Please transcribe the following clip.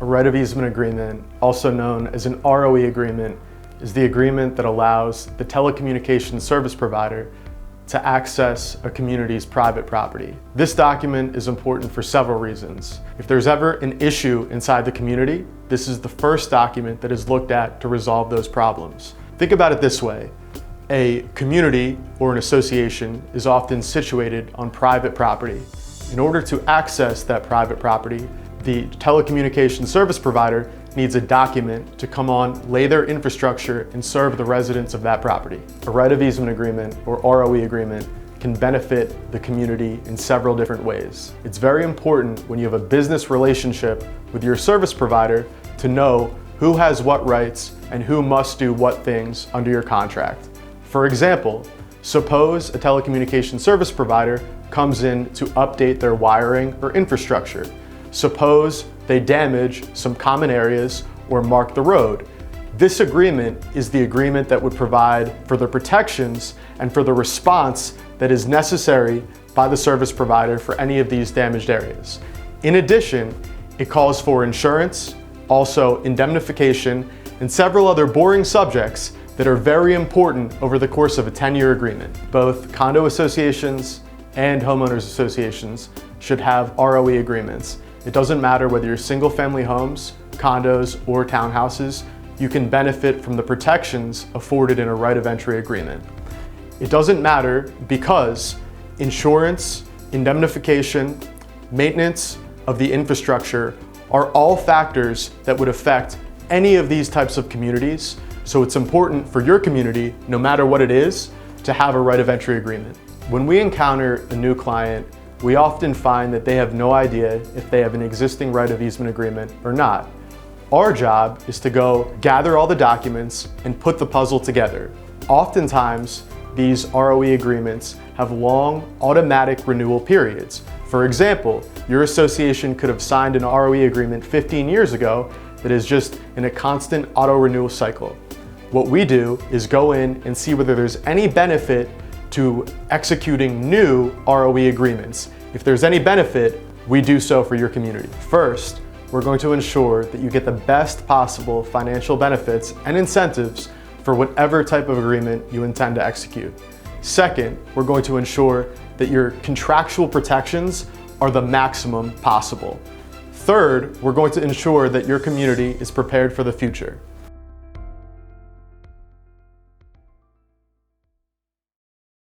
A right of easement agreement, also known as an ROE agreement, is the agreement that allows the telecommunications service provider to access a community's private property. This document is important for several reasons. If there's ever an issue inside the community, this is the first document that is looked at to resolve those problems. Think about it this way. A community or an association is often situated on private property. In order to access that private property, the telecommunications service provider needs a document to come on, lay their infrastructure, and serve the residents of that property. A right of easement agreement, or ROE agreement, can benefit the community in several different ways. It's very important when you have a business relationship with your service provider to know who has what rights and who must do what things under your contract. For example, suppose a telecommunications service provider comes in to update their wiring or infrastructure. Suppose they damage some common areas or mark the road. This agreement is the agreement that would provide for the protections and for the response that is necessary by the service provider for any of these damaged areas. In addition, it calls for insurance, also indemnification, and several other boring subjects that are very important over the course of a 10-year agreement. Both condo associations and homeowners associations should have ROE agreements. It doesn't matter whether you're single-family homes, condos, or townhouses, you can benefit from the protections afforded in a right of entry agreement. It doesn't matter because insurance, indemnification, maintenance of the infrastructure are all factors that would affect any of these types of communities. So it's important for your community, no matter what it is, to have a right of entry agreement. When we encounter a new client, we often find that they have no idea if they have an existing right of easement agreement or not. Our job is to go gather all the documents and put the puzzle together. Oftentimes, these ROE agreements have long automatic renewal periods. For example, your association could have signed an ROE agreement 15 years ago that is just in a constant auto renewal cycle. What we do is go in and see whether there's any benefit to executing new ROE agreements. If there's any benefit, we do so for your community. First, we're going to ensure that you get the best possible financial benefits and incentives for whatever type of agreement you intend to execute. Second, we're going to ensure that your contractual protections are the maximum possible. Third, we're going to ensure that your community is prepared for the future.